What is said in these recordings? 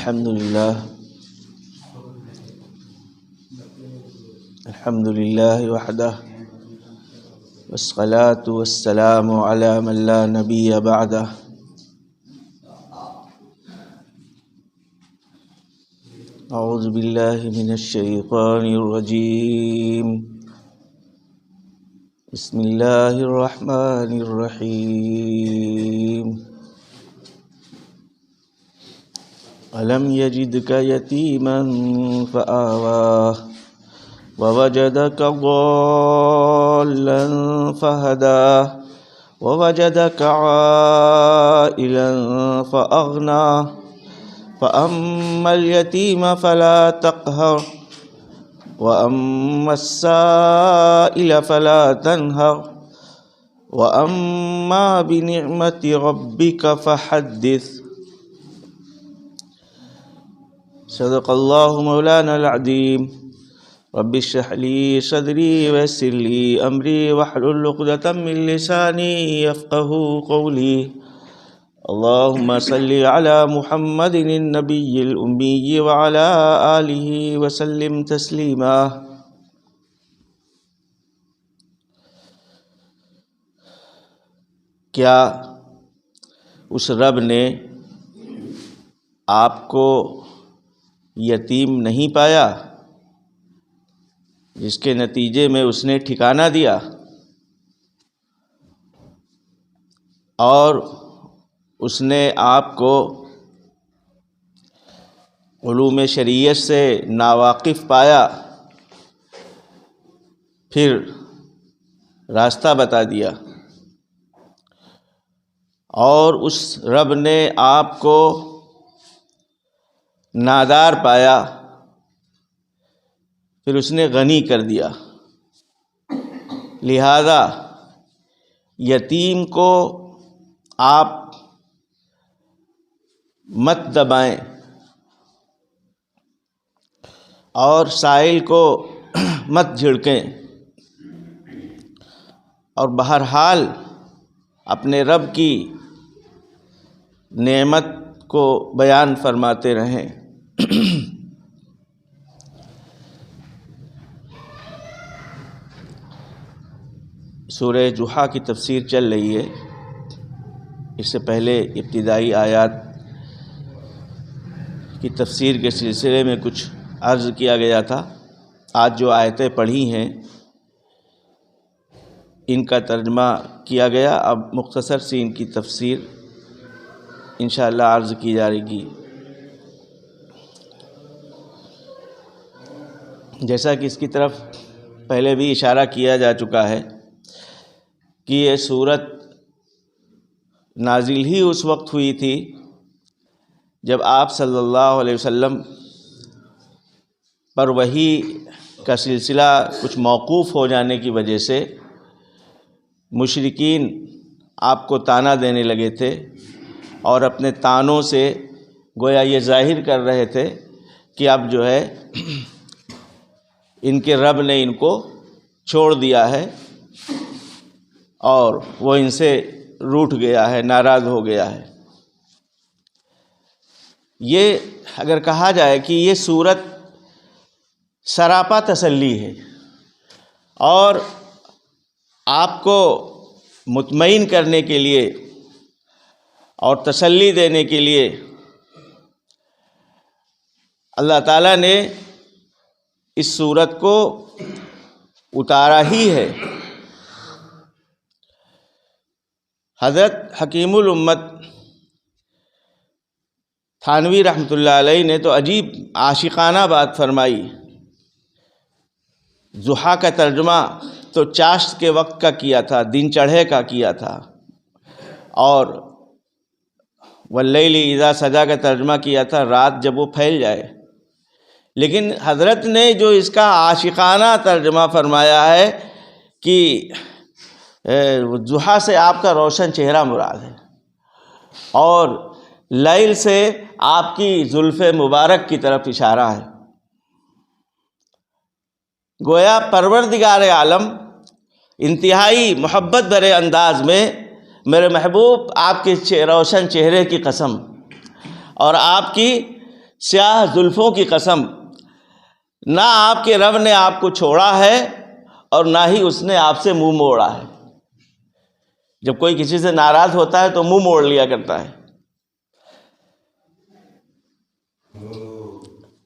الحمد لله وحده والصلاة والسلام على من لا نبي بعده أعوذ بالله من الشيطان الرجيم بسم الله الرحمن الرحيم ألم يجدك يتيما فآواه ووجدك ضالا فهداه ووجدك عائلا فأغناه فأما اليتيم فلا تقهر وأما السائل فلا تنهر وأما بنعمة ربك فحدث صدق الله مولانا العظيم رب اشرح لي صدري ويسر لي أمري واحلل عقدة من لساني يفقهوا قولي اللهم صل على محمد النبي الأمي وعلى آله وسلم تسليما۔ کیا اس رب نے آپ کو یتیم نہیں پایا جس کے نتیجے میں اس نے ٹھکانہ دیا اور اس نے آپ کو علوم شریعت سے ناواقف پایا، پھر راستہ بتا دیا، اور اس رب نے آپ کو نادار پایا، پھر اس نے غنی کر دیا۔ لہذا یتیم کو آپ مت دبائیں اور سائل کو مت جھڑکیں، اور بہرحال اپنے رب کی نعمت کو بیان فرماتے رہیں۔ سورہ جوحہ کی تفسیر چل رہی ہے، اس سے پہلے ابتدائی آیات کی تفسیر کے سلسلے میں کچھ عرض کیا گیا تھا۔ آج جو آیتیں پڑھی ہیں ان کا ترجمہ کیا گیا، اب مختصر سی ان کی تفسیر انشاءاللہ عرض کی جائے گی۔ جیسا کہ اس کی طرف پہلے بھی اشارہ کیا جا چکا ہے کہ یہ سورت نازل ہی اس وقت ہوئی تھی جب آپ صلی اللہ علیہ وسلم پر وحی کا سلسلہ کچھ موقوف ہو جانے کی وجہ سے مشرکین آپ کو طعنہ دینے لگے تھے، اور اپنے طعنوں سے گویا یہ ظاہر کر رہے تھے کہ اب جو ہے ان کے رب نے ان کو چھوڑ دیا ہے اور وہ ان سے روٹھ گیا ہے، ناراض ہو گیا ہے۔ یہ اگر کہا جائے کہ یہ سورت سراپا تسلی ہے اور آپ کو مطمئن کرنے کے لیے اور تسلی دینے کے لیے اللہ تعالیٰ نے اس سورت کو اتارا ہی ہے۔ حضرت حکیم الامت تھانوی رحمۃ اللہ علیہ نے تو عجیب عاشقانہ بات فرمائی۔ ضحیٰ کا ترجمہ تو چاشت کے وقت کا کیا تھا، دن چڑھے کا کیا تھا، اور واللیل اذا سجا کا ترجمہ کیا تھا رات جب وہ پھیل جائے، لیکن حضرت نے جو اس کا عاشقانہ ترجمہ فرمایا ہے کہ ضحیٰ سے آپ کا روشن چہرہ مراد ہے، اور لیل سے آپ کی زلف مبارک کی طرف اشارہ ہے۔ گویا پروردگار عالم انتہائی محبت بھرے انداز میں میرے محبوب آپ کے روشن چہرے کی قسم اور آپ کی سیاہ زلفوں کی قسم، نہ آپ کے رب نے آپ کو چھوڑا ہے اور نہ ہی اس نے آپ سے منہ موڑا ہے۔ جب کوئی کسی سے ناراض ہوتا ہے تو منہ موڑ لیا کرتا ہے۔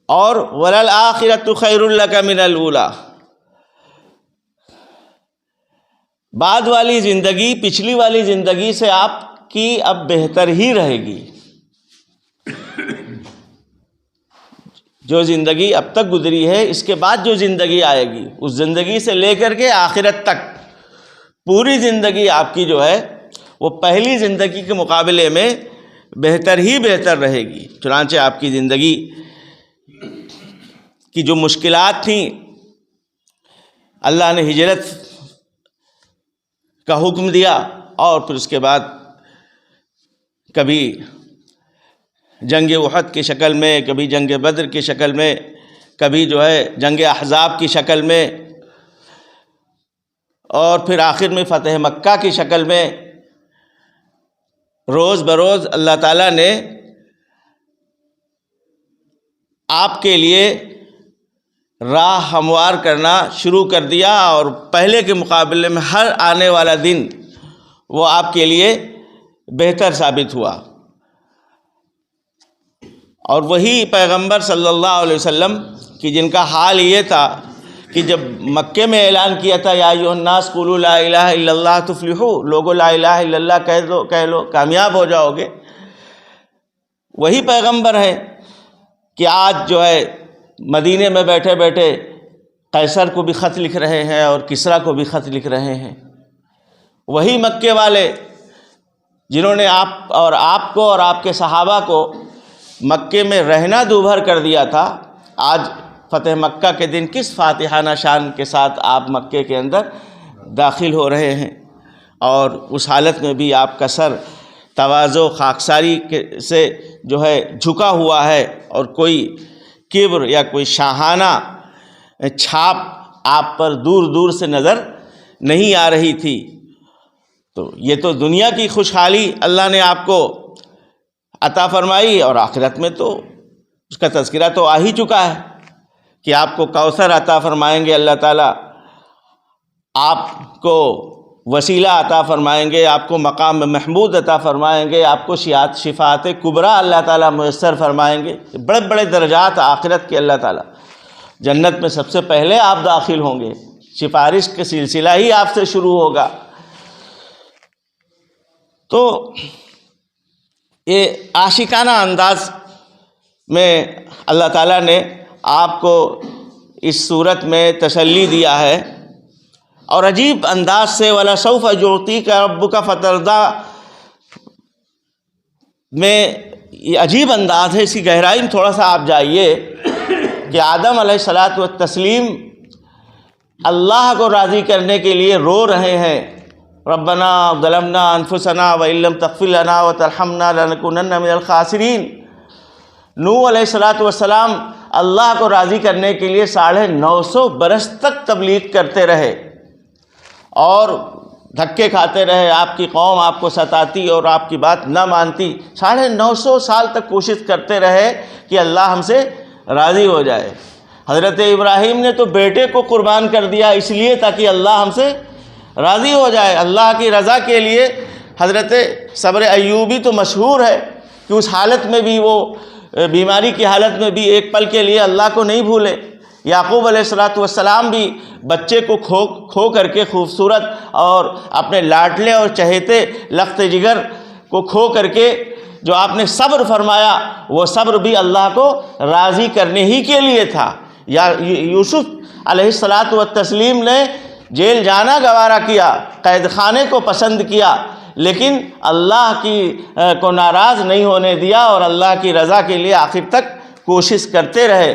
اور وَلَلْآخِرَةُ خَيْرٌ لَكَ مِنَ الْأُولَىٰ، بعد والی زندگی پچھلی والی زندگی سے آپ کی اب بہتر ہی رہے گی۔ جو زندگی اب تک گزری ہے، اس کے بعد جو زندگی آئے گی، اس زندگی سے لے کر کے آخرت تک پوری زندگی آپ کی جو ہے وہ پہلی زندگی کے مقابلے میں بہتر ہی بہتر رہے گی۔ چنانچہ آپ کی زندگی کی جو مشکلات تھیں، اللہ نے ہجرت کا حکم دیا، اور پھر اس کے بعد کبھی جنگ احد کی شکل میں، کبھی جنگ بدر کی شکل میں، کبھی جو ہے جنگ احزاب کی شکل میں، اور پھر آخر میں فتح مکہ کی شکل میں، روز بروز اللہ تعالیٰ نے آپ کے لیے راہ ہموار کرنا شروع کر دیا، اور پہلے کے مقابلے میں ہر آنے والا دن وہ آپ کے لیے بہتر ثابت ہوا۔ اور وہی پیغمبر صلی اللہ علیہ وسلم کہ جن کا حال یہ تھا کہ جب مکے میں اعلان کیا تھا یا ایھا الناس قولوا لا الہ الا اللہ تفلحوا، لوگو لا الہ الا اللہ کہہ لو کامیاب ہو جاؤ گے، وہی پیغمبر ہے کہ آج جو ہے مدینے میں بیٹھے بیٹھے قیصر کو بھی خط لکھ رہے ہیں اور کسریٰ کو بھی خط لکھ رہے ہیں۔ وہی مکے والے جنہوں نے آپ کو اور آپ کے صحابہ کو مکے میں رہنا دوبھر کر دیا تھا، آج فتح مکہ کے دن کس فاتحانہ شان کے ساتھ آپ مکے کے اندر داخل ہو رہے ہیں، اور اس حالت میں بھی آپ کا سر تواضع خاکساری سے جو ہے جھکا ہوا ہے، اور کوئی کبر یا کوئی شاہانہ چھاپ آپ پر دور دور سے نظر نہیں آ رہی تھی۔ تو یہ تو دنیا کی خوشحالی اللہ نے آپ کو عطا فرمائی، اور آخرت میں تو اس کا تذکرہ تو آ ہی چکا ہے کہ آپ کو کوثر عطا فرمائیں گے اللہ تعالیٰ، آپ کو وسیلہ عطا فرمائیں گے، آپ کو مقام محمود عطا فرمائیں گے، آپ کو شفاعت کبریٰ اللہ تعالیٰ میسر فرمائیں گے۔ بڑے بڑے درجات آخرت کے اللہ تعالیٰ، جنت میں سب سے پہلے آپ داخل ہوں گے، سفارش کا سلسلہ ہی آپ سے شروع ہوگا۔ تو یہ عاشقانہ انداز میں اللہ تعالیٰ نے آپ کو اس صورت میں تسلی دیا ہے، اور عجیب انداز سے وَلَسَوْفَ يُعْطِيكَ رَبُّكَ فَتَرْضَىٰ میں یہ عجیب انداز ہے، اس کی گہرائی میں تھوڑا سا آپ جائیے کہ آدم علیہ الصلاۃ والتسلیم اللہ کو راضی کرنے کے لیے رو رہے ہیں، ربنا ظلمنا انفسنا وان لم تغفر لنا وترحمنا لنکونن من الخاسرین۔ نوح علیہ الصلاۃ والسلام اللہ کو راضی کرنے کے لیے 950 برس تک تبلیغ کرتے رہے اور دھکے کھاتے رہے، آپ کی قوم آپ کو ستاتی اور آپ کی بات نہ مانتی، 950 سال تک کوشش کرتے رہے کہ اللہ ہم سے راضی ہو جائے۔ حضرت ابراہیم نے تو بیٹے کو قربان کر دیا اس لیے تاکہ اللہ ہم سے راضی ہو جائے۔ اللہ کی رضا کے لیے حضرت صبر ایوبی تو مشہور ہے کہ اس حالت میں بھی، وہ بیماری کی حالت میں بھی ایک پل کے لیے اللہ کو نہیں بھولے۔ یعقوب علیہ الصلاۃ والسلام بھی بچے کو کھو کر کے، خوبصورت اور اپنے لاڈلے اور چہیتے لخت جگر کو کھو کر کے جو آپ نے صبر فرمایا، وہ صبر بھی اللہ کو راضی کرنے ہی کے لیے تھا۔ یا یوسف علیہ الصلاۃ والتسلیم نے جیل جانا گوارا کیا، قید خانے کو پسند کیا، لیکن اللہ کو ناراض نہیں ہونے دیا اور اللہ کی رضا کے لیے آخر تک کوشش کرتے رہے۔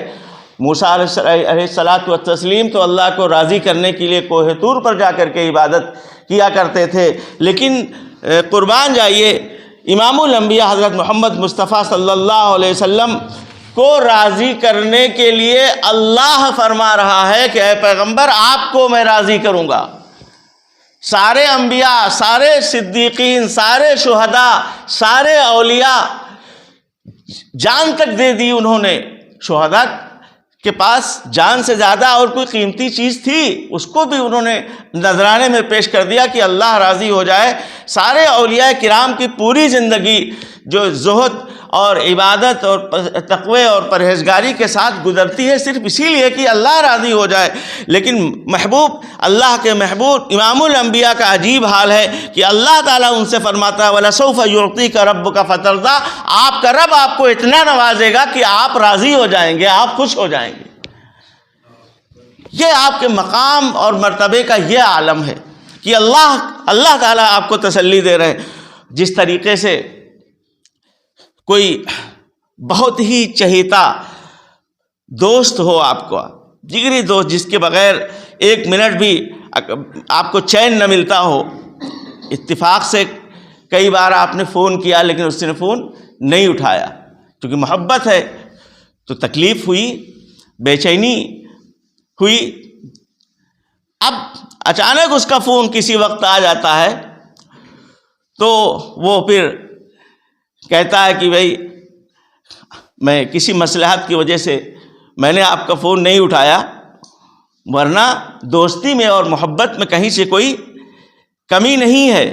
موسیٰ علیہ الصلاۃ والتسلیم تو اللہ کو راضی کرنے کے لیے کوہ طور پر جا کر کے عبادت کیا کرتے تھے، لیکن قربان جائیے امام الانبیاء حضرت محمد مصطفیٰ صلی اللہ علیہ وسلم کو راضی کرنے کے لیے اللہ فرما رہا ہے کہ اے پیغمبر آپ کو میں راضی کروں گا۔ سارے انبیاء، سارے صدیقین، سارے شہداء، سارے اولیاء جان تک دے دی انہوں نے. شہداء کے پاس جان سے زیادہ اور کوئی قیمتی چیز تھی اس کو بھی انہوں نے نذرانے میں پیش کر دیا کہ اللہ راضی ہو جائے. سارے اولیاء کرام کی پوری زندگی جو زہد اور عبادت اور تقوی اور پرہیزگاری کے ساتھ گزرتی ہے صرف اسی لیے کہ اللہ راضی ہو جائے. لیکن محبوب، اللہ کے محبوب امام الانبیاء کا عجیب حال ہے کہ اللہ تعالیٰ ان سے فرماتا ہے وَلَسَوْفَ يُعْطِيكَ رَبُّكَ فَتَرْضَىٰ، آپ کا رب آپ کو اتنا نوازے گا کہ آپ راضی ہو جائیں گے، آپ خوش ہو جائیں گے. یہ آپ کے مقام اور مرتبے کا یہ عالم ہے کہ اللہ تعالیٰ آپ کو تسلی دے رہے ہیں. جس طریقے سے کوئی بہت ہی چہیتا دوست ہو آپ کو، جگری دوست جس کے بغیر ایک منٹ بھی آپ کو چین نہ ملتا ہو، اتفاق سے کئی بار آپ نے فون کیا لیکن اس نے فون نہیں اٹھایا، کیونکہ محبت ہے تو تکلیف ہوئی، بے چینی ہوئی. اب اچانک اس کا فون کسی وقت آ جاتا ہے تو وہ پھر کہتا ہے کہ بھائی میں کسی مصلحت کی وجہ سے میں نے آپ کا فون نہیں اٹھایا، ورنہ دوستی میں اور محبت میں کہیں سے کوئی کمی نہیں ہے.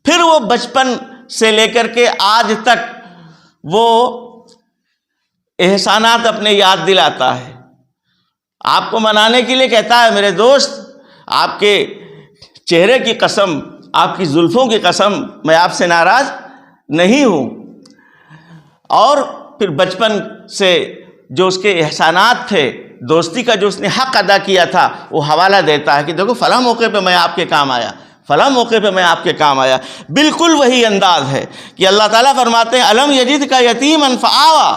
پھر وہ بچپن سے لے کر کے آج تک وہ احسانات اپنے یاد دلاتا ہے، آپ کو منانے کے لیے کہتا ہے میرے دوست آپ کے چہرے کی قسم، آپ کی زلفوں کی قسم میں آپ سے ناراض نہیں ہوں. اور پھر بچپن سے جو اس کے احسانات تھے، دوستی کا جو اس نے حق ادا کیا تھا، وہ حوالہ دیتا ہے کہ دیکھو فلاں موقع پہ میں آپ کے کام آیا، فلاں موقع پہ میں آپ کے کام آیا. بالکل وہی انداز ہے کہ اللہ تعالیٰ فرماتے ہیں الم یجدک یتیما فآویٰ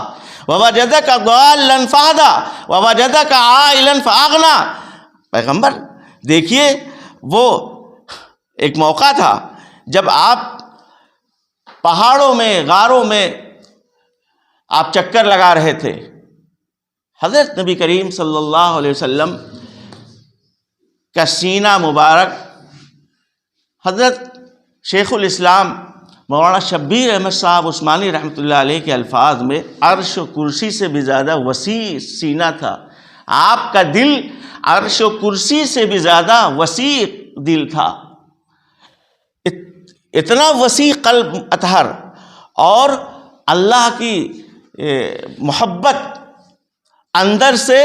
ووجدک ضالا فہدیٰ ووجدک عائلا فاغنیٰ. پیغمبر دیکھیے وہ ایک موقع تھا جب آپ پہاڑوں میں، غاروں میں آپ چکر لگا رہے تھے. حضرت نبی کریم صلی اللہ علیہ وسلم کا سینہ مبارک حضرت شیخ الاسلام مولانا شبیر احمد صاحب عثمانی رحمۃ اللہ علیہ کے الفاظ میں عرش و کرسی سے بھی زیادہ وسیع سینہ تھا. آپ کا دل عرش و کرسی سے بھی زیادہ وسیع دل تھا. اتنا وسیع قلب اطہر اور اللہ کی محبت اندر سے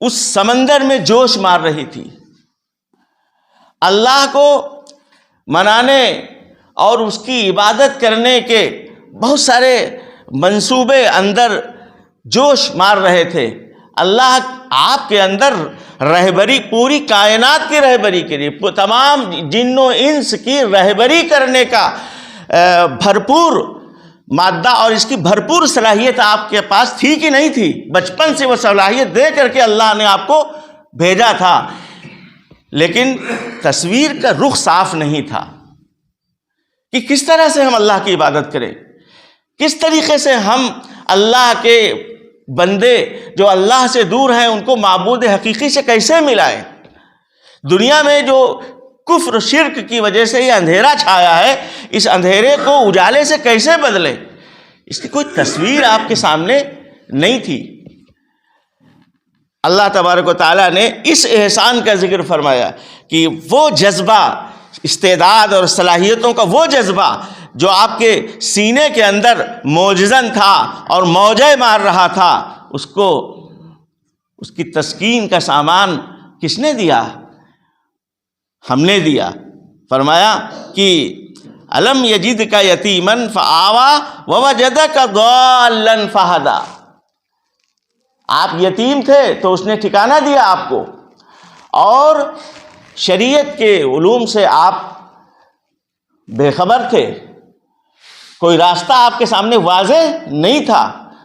اس سمندر میں جوش مار رہی تھی. اللہ کو منانے اور اس کی عبادت کرنے کے بہت سارے منصوبے اندر جوش مار رہے تھے. اللہ آپ کے اندر رہبری، پوری کائنات کی رہبری کے لیے، تمام جن و انس کی رہبری کرنے کا بھرپور مادہ اور اس کی بھرپور صلاحیت آپ کے پاس تھی کہ نہیں تھی؟ بچپن سے وہ صلاحیت دے کر کے اللہ نے آپ کو بھیجا تھا، لیکن تصویر کا رخ صاف نہیں تھا کہ کس طرح سے ہم اللہ کی عبادت کریں، کس طریقے سے ہم اللہ کے بندے جو اللہ سے دور ہیں ان کو معبود حقیقی سے کیسے ملائیں. دنیا میں جو کفر شرک کی وجہ سے یہ اندھیرا چھایا ہے، اس اندھیرے کو اجالے سے کیسے بدلے، اس کی کوئی تصویر آپ کے سامنے نہیں تھی. اللہ تبارک و تعالیٰ نے اس احسان کا ذکر فرمایا کہ وہ جذبہ، استعداد اور صلاحیتوں کا وہ جذبہ جو آپ کے سینے کے اندر موجزن تھا اور موجے مار رہا تھا، اس کو، اس کی تسکین کا سامان کس نے دیا؟ ہم نے دیا. فرمایا کہ الم یجدک یتیما فآویٰ ووجدک ضالا فہدیٰ. آپ یتیم تھے تو اس نے ٹھکانہ دیا آپ کو، اور شریعت کے علوم سے آپ بے خبر تھے، کوئی راستہ آپ کے سامنے واضح نہیں تھا.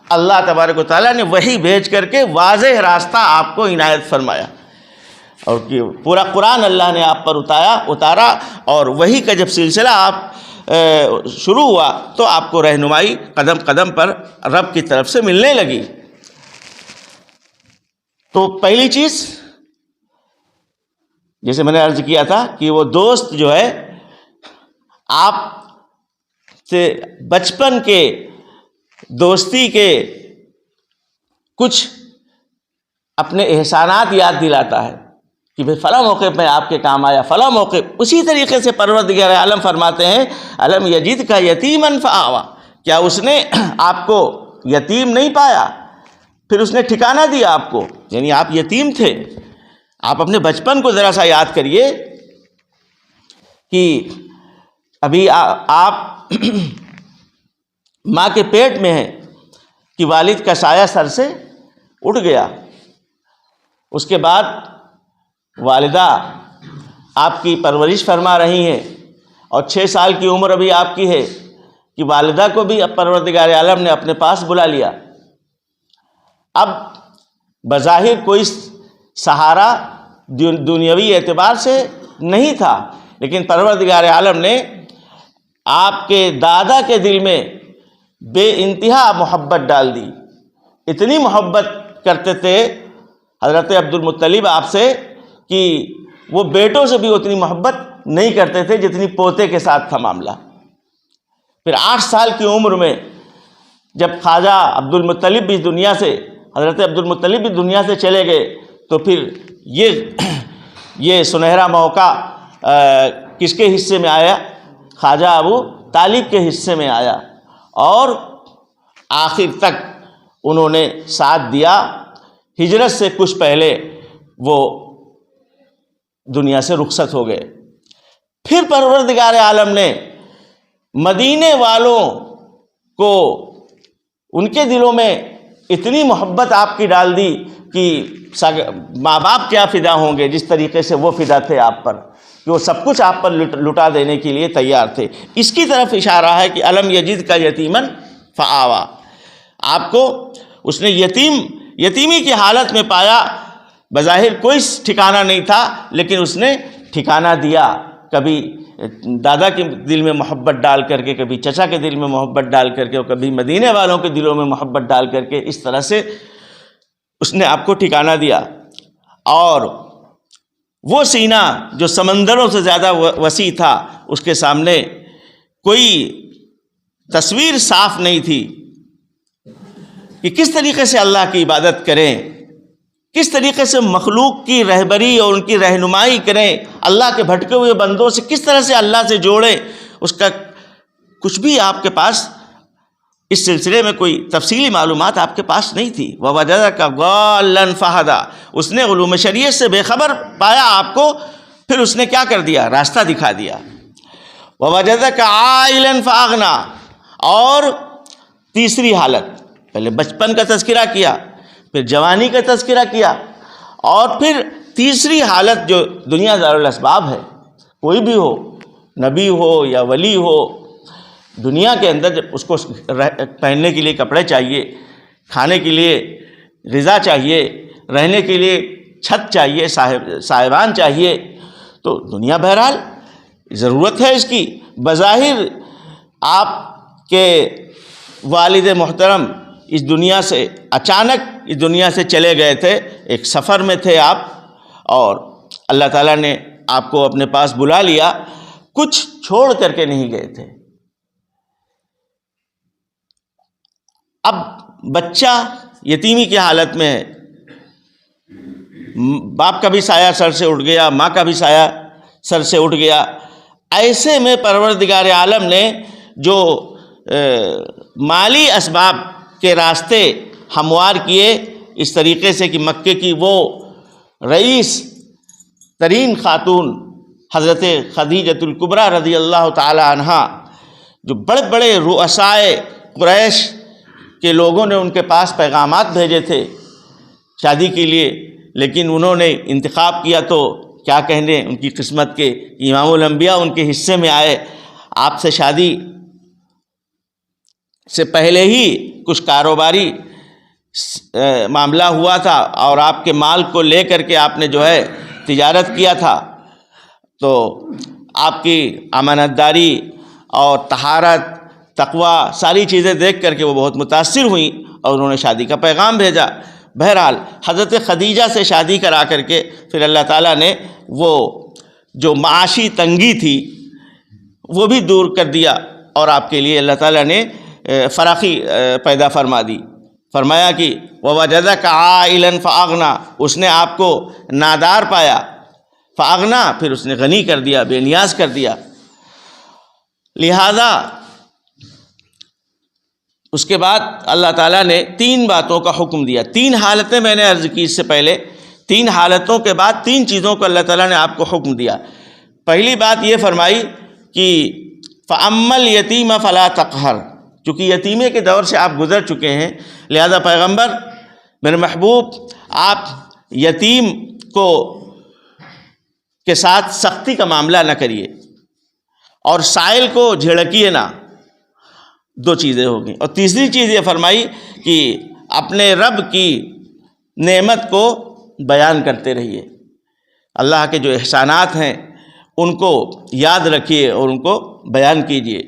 اللہ تبارک و تعالیٰ نے وحی بھیج کر کے واضح راستہ آپ کو عنایت فرمایا، اور پورا قرآن اللہ نے آپ پر اتارا، اور وحی کا جب سلسلہ آپ شروع ہوا تو آپ کو رہنمائی قدم قدم پر رب کی طرف سے ملنے لگی. تو پہلی چیز جیسے میں نے عرض کیا تھا کہ وہ دوست جو ہے آپ سے بچپن کے دوستی کے کچھ اپنے احسانات یاد دلاتا ہے کہ بھئی فلاں موقع میں آپ کے کام آیا، فلاں موقع. اسی طریقے سے پروردگار عالم فرماتے ہیں الم یجد کا یتیما فآویٰ، کیا اس نے آپ کو یتیم نہیں پایا پھر اس نے ٹھکانہ دیا آپ کو؟ یعنی آپ یتیم تھے. آپ اپنے بچپن کو ذرا سا یاد کریے کہ ابھی آپ ماں کے پیٹ میں ہیں کہ والد کا سایہ سر سے اٹھ گیا. اس کے بعد والدہ آپ کی پرورش فرما رہی ہیں اور 6 سال کی عمر ابھی آپ کی ہے کہ والدہ کو بھی اب پروردگار عالم نے اپنے پاس بلا لیا. اب بظاہر کوئی سہارا دنیاوی اعتبار سے نہیں تھا، لیکن پروردگار عالم نے آپ کے دادا کے دل میں بے انتہا محبت ڈال دی. اتنی محبت کرتے تھے حضرت عبد المطلب آپ سے کہ وہ بیٹوں سے بھی اتنی محبت نہیں کرتے تھے جتنی پوتے کے ساتھ تھا معاملہ. پھر 8 سال کی عمر میں جب خواجہ عبد المطلب بھی دنیا سے، حضرت عبد المطلب بھی دنیا سے چلے گئے، تو پھر یہ سنہرا موقع کس کے حصے میں آیا؟ خواجہ ابو طالب کے حصے میں آیا، اور آخر تک انہوں نے ساتھ دیا. ہجرت سے کچھ پہلے وہ دنیا سے رخصت ہو گئے. پھر پروردگار عالم نے مدینے والوں کو ان کے دلوں میں اتنی محبت آپ کی ڈال دی کہ ماں باپ کیا فدا ہوں گے جس طریقے سے وہ فدا تھے آپ پر، کہ وہ سب کچھ آپ پر لٹا دینے کے لیے تیار تھے. اس کی طرف اشارہ ہے کہ الم یجد کا یتیما فآویٰ. آپ کو اس نے یتیمی کی حالت میں پایا. بظاہر کوئی ٹھکانہ نہیں تھا، لیکن اس نے ٹھکانہ دیا. کبھی دادا کے دل میں محبت ڈال کر کے، کبھی چچا کے دل میں محبت ڈال کر کے، اور کبھی مدینے والوں کے دلوں میں محبت ڈال کر کے، اس طرح سے اس نے آپ کو ٹھکانہ دیا. اور وہ سینہ جو سمندروں سے زیادہ وسیع تھا، اس کے سامنے کوئی تصویر صاف نہیں تھی کہ کس طریقے سے اللہ کی عبادت کریں، کس طریقے سے مخلوق کی رہبری اور ان کی رہنمائی کریں، اللہ کے بھٹکے ہوئے بندوں سے کس طرح سے اللہ سے جوڑیں. اس کا کچھ بھی آپ کے پاس اس سلسلے میں کوئی تفصیلی معلومات آپ کے پاس نہیں تھی. وَوَجَدَكَ ضَالًّا فَهَدَىٰ. اس نے علوم شریعت سے بے خبر پایا آپ کو، پھر اس نے کیا کر دیا؟ راستہ دکھا دیا. وَوَجَدَكَ عَائِلًا فَأَغْنَىٰ. اور تیسری حالت، پہلے بچپن کا تذکرہ کیا، پھر جوانی کا تذکرہ کیا، اور پھر تیسری حالت جو دنیا دار الاسباب ہے، کوئی بھی ہو، نبی ہو یا ولی ہو، دنیا کے اندر جب اس کو پہننے کے لیے کپڑے چاہیے، کھانے کے لیے غذا چاہیے، رہنے کے لیے چھت چاہیے، صاحبان چاہیے، تو دنیا بہرحال ضرورت ہے اس کی. بظاہر آپ کے والد محترم اس دنیا سے اچانک اس دنیا سے چلے گئے تھے، ایک سفر میں تھے آپ، اور اللہ تعالیٰ نے آپ کو اپنے پاس بلا لیا. کچھ چھوڑ کر کے نہیں گئے تھے. اب بچہ یتیمی کی حالت میں ہے، باپ کا بھی سایہ سر سے اٹھ گیا، ماں کا بھی سایہ سر سے اٹھ گیا. ایسے میں پروردگار عالم نے جو مالی اسباب کے راستے ہموار کیے، اس طریقے سے کہ مکے کی وہ رئیس ترین خاتون حضرت خدیجۃ الکبریٰ رضی اللہ تعالی عنہا، جو بڑے بڑے رؤسائے قریش کے لوگوں نے ان کے پاس پیغامات بھیجے تھے شادی کے لیے، لیکن انہوں نے انتخاب کیا تو کیا کہنے ان کی قسمت کے، امام الانبیاء ان کے حصے میں آئے. آپ سے شادی سے پہلے ہی کچھ کاروباری معاملہ ہوا تھا، اور آپ کے مال کو لے کر کے آپ نے جو ہے تجارت کیا تھا، تو آپ کی امانت داری اور طہارت، تقوی، ساری چیزیں دیکھ کر کے وہ بہت متاثر ہوئیں اور انہوں نے شادی کا پیغام بھیجا. بہرحال حضرت خدیجہ سے شادی کرا کر کے پھر اللہ تعالیٰ نے وہ جو معاشی تنگی تھی وہ بھی دور کر دیا، اور آپ کے لیے اللہ تعالیٰ نے فراخی پیدا فرما دی. فرمایا کہ وَوَجَدَكَ عَائِلًا فَأَغْنَىٰ، اس نے آپ کو نادار پایا، فَأَغْنَىٰ، پھر اس نے غنی کر دیا، بے نیاز کر دیا. لہذا اس کے بعد اللہ تعالیٰ نے 3 باتوں کا حکم دیا. 3 حالتیں میں نے عرض کی اس سے پہلے. 3 حالتوں کے بعد 3 چیزوں کو اللہ تعالیٰ نے آپ کو حکم دیا. پہلی بات یہ فرمائی کہ فَأَمَّا الْيَتِيمَ فَلَا تَقْهَرْ، چونکہ یتیمے کے دور سے آپ گزر چکے ہیں، لہذا پیغمبر میرے محبوب آپ یتیم کے ساتھ سختی کا معاملہ نہ کریے، اور سائل کو جھڑکیے نہ. 2 چیزیں ہوگی. اور تیسری چیز یہ فرمائی کہ اپنے رب کی نعمت کو بیان کرتے رہیے، اللہ کے جو احسانات ہیں ان کو یاد رکھیے اور ان کو بیان کیجیے.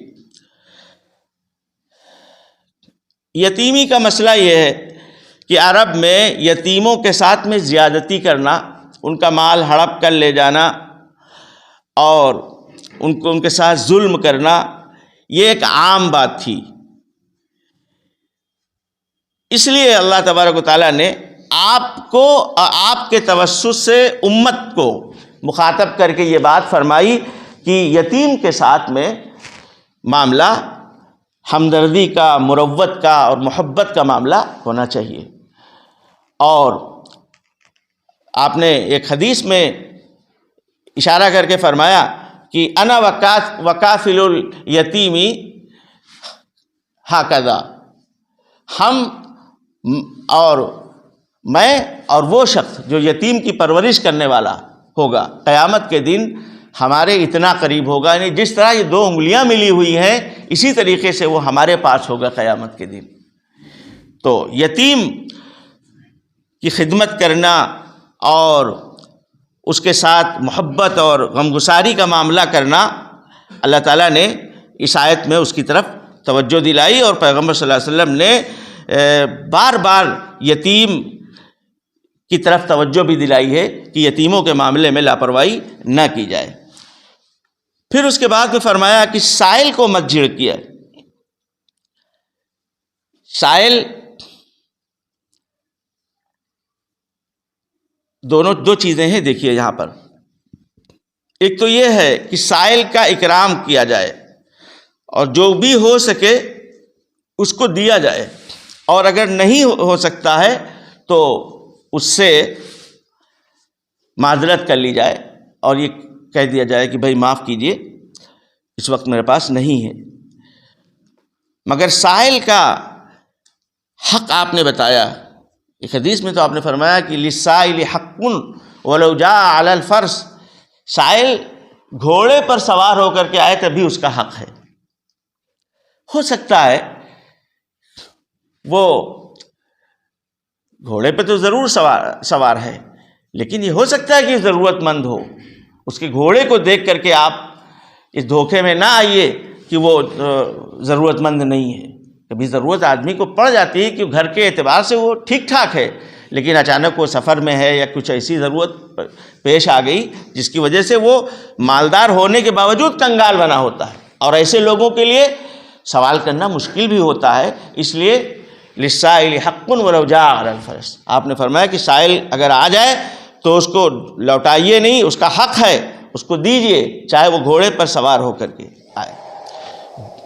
یتیمی کا مسئلہ یہ ہے کہ عرب میں یتیموں کے ساتھ میں زیادتی کرنا، ان کا مال ہڑپ کر لے جانا اور ان کے ساتھ ظلم کرنا، یہ ایک عام بات تھی. اس لیے اللہ تبارک و تعالیٰ نے آپ کو آپ کے توسط سے امت کو مخاطب کر کے یہ بات فرمائی کہ یتیم کے ساتھ میں معاملہ ہمدردی کا، مروت کا اور محبت کا معاملہ ہونا چاہیے. اور آپ نے ایک حدیث میں اشارہ کر کے فرمایا کہ انا وکافل الیتیم ہکذا، ہم اور میں اور وہ شخص جو یتیم کی پرورش کرنے والا ہوگا قیامت کے دن ہمارے اتنا قریب ہوگا، یعنی جس طرح یہ 2 انگلیاں ملی ہوئی ہیں اسی طریقے سے وہ ہمارے پاس ہوگا قیامت کے دن. تو یتیم کی خدمت کرنا اور اس کے ساتھ محبت اور غمگساری کا معاملہ کرنا، اللہ تعالیٰ نے اس آیت میں اس کی طرف توجہ دلائی، اور پیغمبر صلی اللہ علیہ وسلم نے بار بار یتیم کی طرف توجہ بھی دلائی ہے کہ یتیموں کے معاملے میں لاپرواہی نہ کی جائے. پھر اس کے بعد میں فرمایا کہ سائل کو مت جھڑکیے. سائل دو چیزیں ہیں، دیکھیے یہاں پر. ایک تو یہ ہے کہ سائل کا اکرام کیا جائے اور جو بھی ہو سکے اس کو دیا جائے، اور اگر نہیں ہو سکتا ہے تو اس سے معذرت کر لی جائے اور یہ کہہ دیا جائے کہ بھائی معاف کیجئے، اس وقت میرے پاس نہیں ہے. مگر سائل کا حق آپ نے بتایا. ایک حدیث میں تو آپ نے فرمایا کہ للسائل حق ولو جاء علی الفرس، سائل گھوڑے پر سوار ہو کر کے آئے تبھی اس کا حق ہے. ہو سکتا ہے وہ گھوڑے پہ تو ضرور سوار ہے، لیکن یہ ہو سکتا ہے کہ ضرورت مند ہو. اس کے گھوڑے کو دیکھ کر کے آپ اس دھوکے میں نہ آئیے کہ وہ ضرورت مند نہیں ہے. کبھی ضرورت آدمی کو پڑ جاتی ہے کہ گھر کے اعتبار سے وہ ٹھیک ٹھاک ہے، لیکن اچانک وہ سفر میں ہے یا کچھ ایسی ضرورت پیش آ گئی جس کی وجہ سے وہ مالدار ہونے کے باوجود کنگال بنا ہوتا ہے، اور ایسے لوگوں کے لیے سوال کرنا مشکل بھی ہوتا ہے. اس لیے للسائل حق ولو جاء علی الفرس، آپ نے فرمایا کہ سائل اگر آ جائے تو اس کو لوٹائیے نہیں، اس کا حق ہے، اس کو دیجئے، چاہے وہ گھوڑے پر سوار ہو کر کے آئے.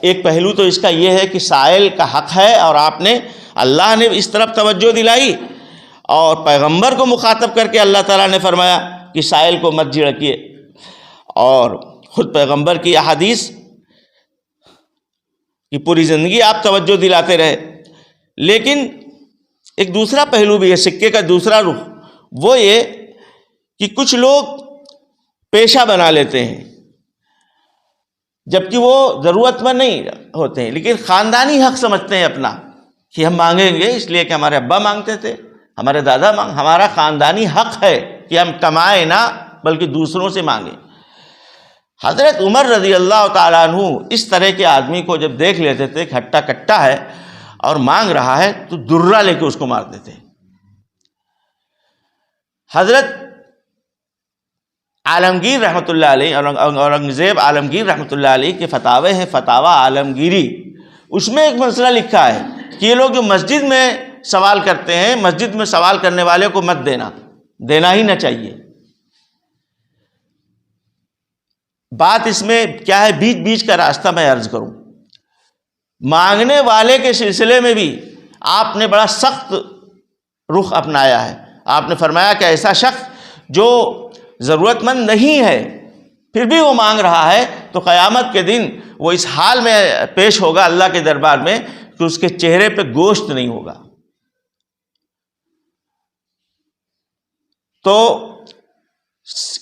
ایک پہلو تو اس کا یہ ہے کہ سائل کا حق ہے، اور آپ نے اللہ نے اس طرف توجہ دلائی اور پیغمبر کو مخاطب کر کے اللہ تعالیٰ نے فرمایا کہ سائل کو مت جھڑکیے. اور خود پیغمبر کی احادیث کی پوری زندگی آپ توجہ دلاتے رہے. لیکن ایک دوسرا پہلو بھی ہے سکے کا، دوسرا رخ، وہ یہ کہ کچھ لوگ پیشہ بنا لیتے ہیں جبکہ وہ ضرورت مند نہیں ہوتے ہیں، لیکن خاندانی حق سمجھتے ہیں اپنا کہ ہم مانگیں گے اس لیے کہ ہمارے ابا مانگتے تھے، ہمارے دادا ہمارا خاندانی حق ہے کہ ہم کمائیں نہ بلکہ دوسروں سے مانگیں. حضرت عمر رضی اللہ تعالیٰ عنہ اس طرح کے آدمی کو جب دیکھ لیتے تھے کہ ہٹا کٹا ہے اور مانگ رہا ہے تو درہ لے کے اس کو مار دیتے. حضرت عالمگیر رحمۃ اللہ علیہ، اورنگزیب عالمگیر رحمۃ اللہ علیہ کے فتاوے ہیں، فتاوی عالمگیری، اس میں ایک مسئلہ لکھا ہے کہ یہ لوگ جو مسجد میں سوال کرتے ہیں، مسجد میں سوال کرنے والے کو مت دینا ہی نہ چاہیے۔ بات اس میں کیا ہے، بیچ بیچ کا راستہ میں عرض کروں۔ مانگنے والے کے سلسلے میں بھی آپ نے بڑا سخت رخ اپنایا ہے۔ آپ نے فرمایا کہ ایسا شخص جو ضرورت مند نہیں ہے پھر بھی وہ مانگ رہا ہے تو قیامت کے دن وہ اس حال میں پیش ہوگا اللہ کے دربار میں کہ اس کے چہرے پہ گوشت نہیں ہوگا۔ تو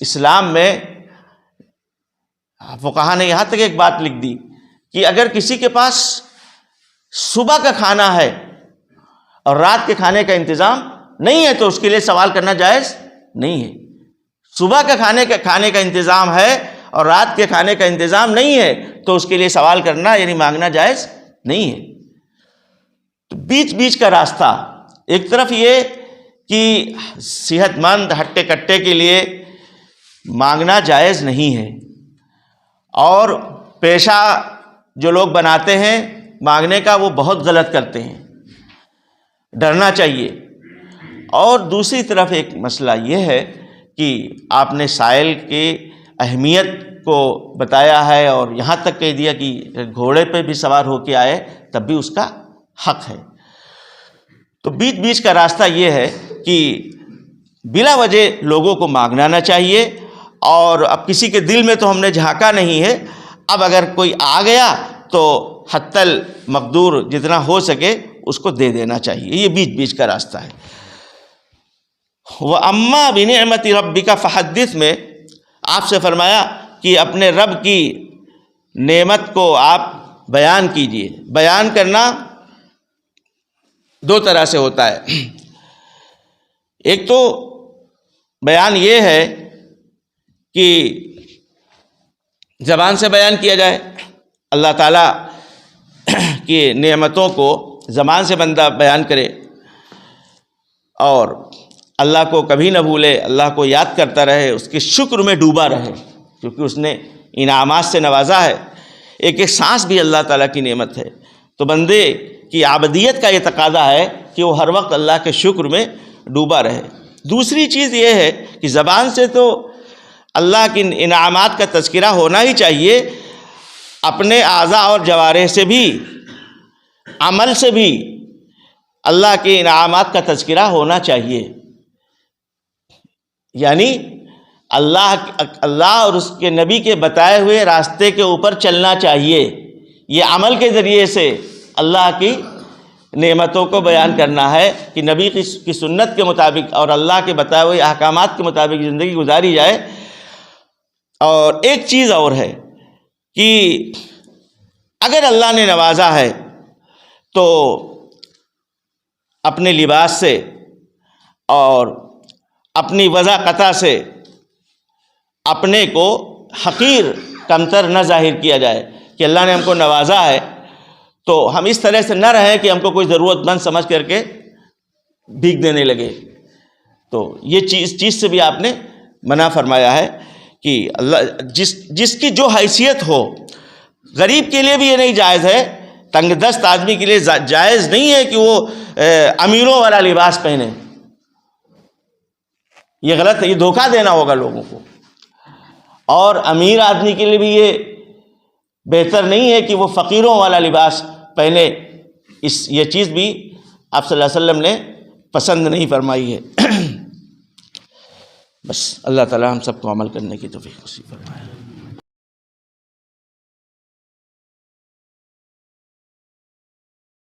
اسلام میں فقہا نے یہاں تک ایک بات لکھ دی کہ اگر کسی کے پاس صبح کا کھانا ہے اور رات کے کھانے کا انتظام نہیں ہے تو اس کے لیے سوال کرنا جائز نہیں ہے۔ صبح کا کھانے کا انتظام ہے اور رات کے کھانے کا انتظام نہیں ہے تو اس کے لیے سوال کرنا یعنی مانگنا جائز نہیں ہے۔ تو بیچ بیچ کا راستہ، ایک طرف یہ کہ صحت مند ہٹے کٹے کے لیے مانگنا جائز نہیں ہے، اور پیشہ جو لوگ بناتے ہیں مانگنے کا وہ بہت غلط کرتے ہیں، ڈرنا چاہیے۔ اور دوسری طرف ایک مسئلہ یہ ہے کہ آپ نے سائل کی اہمیت کو بتایا ہے اور یہاں تک کہہ دیا کہ گھوڑے پہ بھی سوار ہو کے آئے تب بھی اس کا حق ہے۔ تو بیچ بیچ کا راستہ یہ ہے کہ بلا وجہ لوگوں کو مانگنا نہ چاہیے، اور اب کسی کے دل میں تو ہم نے جھانکا نہیں ہے، اب اگر کوئی آ گیا تو حتی المقدور جتنا ہو سکے اس کو دے دینا چاہیے، یہ بیچ بیچ کا راستہ ہے۔ وَأَمَّا بِنِعْمَةِ رَبِّكَ فَحَدِّثْ میں آپ سے فرمایا کہ اپنے رب کی نعمت کو آپ بیان کیجئے۔ بیان کرنا دو طرح سے ہوتا ہے، ایک تو بیان یہ ہے کہ زبان سے بیان کیا جائے، اللہ تعالیٰ کی نعمتوں کو زبان سے بندہ بیان کرے اور اللہ کو کبھی نہ بھولے، اللہ کو یاد کرتا رہے، اس کے شکر میں ڈوبا رہے، کیونکہ اس نے انعامات سے نوازا ہے۔ ایک ایک سانس بھی اللہ تعالیٰ کی نعمت ہے، تو بندے کی عابدیت کا یہ تقاضا ہے کہ وہ ہر وقت اللہ کے شکر میں ڈوبا رہے۔ دوسری چیز یہ ہے کہ زبان سے تو اللہ کی انعامات کا تذکرہ ہونا ہی چاہیے، اپنے اعضاء اور جوارح سے بھی، عمل سے بھی اللہ کے انعامات کا تذکرہ ہونا چاہیے، یعنی اللہ اور اس کے نبی کے بتائے ہوئے راستے کے اوپر چلنا چاہیے۔ یہ عمل کے ذریعے سے اللہ کی نعمتوں کو بیان کرنا ہے کہ نبی کی سنت کے مطابق اور اللہ کے بتائے ہوئے احکامات کے مطابق زندگی گزاری جائے۔ اور ایک چیز اور ہے کہ اگر اللہ نے نوازا ہے تو اپنے لباس سے اور اپنی وضاقتہ سے اپنے کو حقیر کمتر نہ ظاہر کیا جائے کہ اللہ نے ہم کو نوازا ہے، تو ہم اس طرح سے نہ رہیں کہ ہم کو کوئی ضرورت مند سمجھ کر کے بھیک دینے لگے۔ تو یہ چیز سے بھی آپ نے منع فرمایا ہے کہ اللہ جس کی جو حیثیت ہو، غریب کے لیے بھی یہ نہیں جائز ہے، تنگ دست آدمی کے لیے جائز نہیں ہے کہ وہ امیروں والا لباس پہنے، یہ غلط ہے، یہ دھوکہ دینا ہوگا لوگوں کو۔ اور امیر آدمی کے لیے بھی یہ بہتر نہیں ہے کہ وہ فقیروں والا لباس پہنے، یہ چیز بھی آپ صلی اللہ علیہ وسلم نے پسند نہیں فرمائی ہے۔ بس اللہ تعالی ہم سب کو عمل کرنے کی توفیق نصیب فرمائے۔